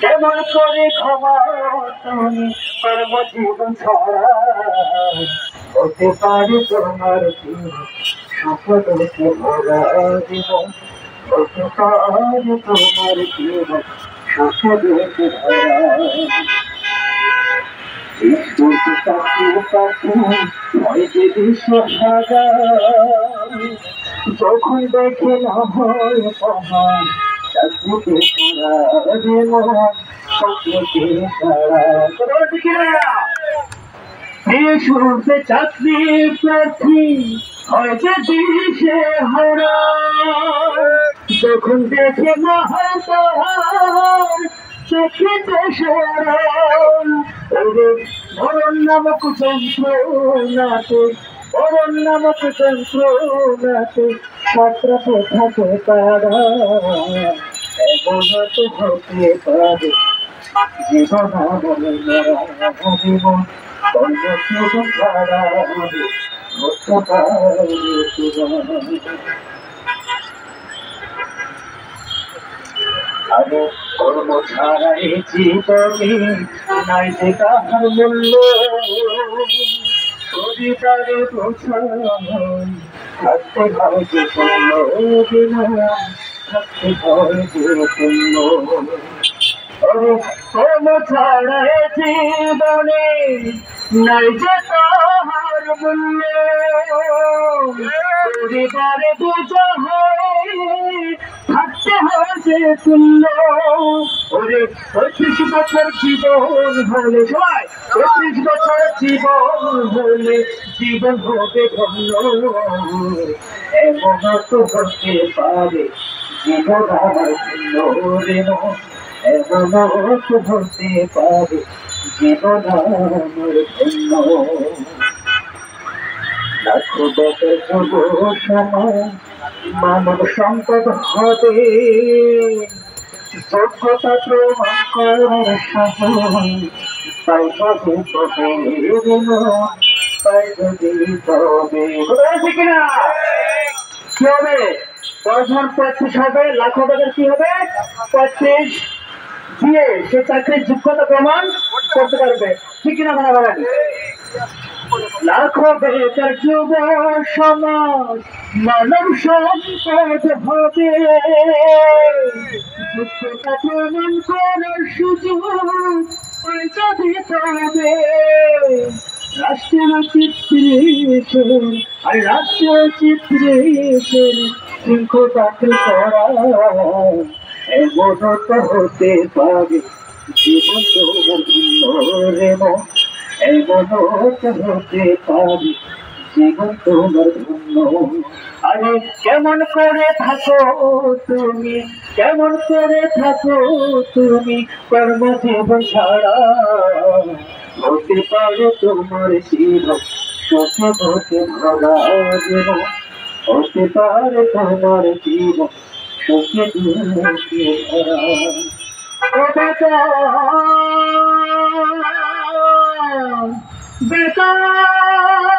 কেমন করে ক্ষমা তুমি কর্মজীবন ছাড়া হতে পারে তোমার সফলকে ভরা জীবন হতে পারে তোমার জীবন সফলকে ভরা যখন দেখে না হয় পাহাড় চাকরিতে শুরুতে চাকরি প্রার্থী হয় যে দিশে হারা যখন দেখে না হয় পাহাড় চাকরিতে মরণ নামক যন্ত্রণাতে মরণ নামক যন্ত্রণাতে ছাত্রতে থাকে তারা এমন তো হতে পারে জীবন জীবন জীবন ছাড়া হতে পারে আরে কর্ম ছাড়াই জীবনে নাই যে কাহার মূল্য কবিতারে থাকতে হয় যে শূন্য থাকতে হয় যে শূন্য কর্ম ছাড়াই জীবনে নাই যে কাহার মূল্য পরিবারে বোঝা হয় থাকতে হয় যে তুল্য ওরে ৩৫ বছর জীবন হলে সবাই ৩৫ বছর জীবন হলে জীবন হবে ধন্য এমন তো হতে পারে জীবন আমার ধন্য রে এমন তো হতে পারে জীবন আমার ধন্য লাখো বছর যুব সময় মানব সম্পদ হবে যোগ্যতা প্রমাণ করার সময় তাই যদি তাই যদি তবে কিনা কি হবে 35 হবে লাখো টাকার কি হবে 35 দিয়ে সে চাকরির যোগ্যতা প্রমাণ করতে পারবে ঠিক কিনা ভাড়া ভাড়াটি লাখো বেকার যুব সমাজ মানব সম্পদ হবে যোগ্যতা প্রমাণ করার সুযোগ যদি পাবে রাষ্ট্রীয় চিত্রে আর রাষ্ট্রীয় চিত্রে সিংহ চাকরি করা এমন তো হতে পারে জীবন তোমার ভিন্ন রে এমন হতে পারে জীবন তোমার ধন্য আরে কেমন করে থাকো তুমি কেমন করে থাকো তুমি কর্মজীবন ছাড়া হতে পারে তোমার জীবন সুখে হতে ভরা জীবন হতে পারে তোমার জীবন সুখে ভরা বেকার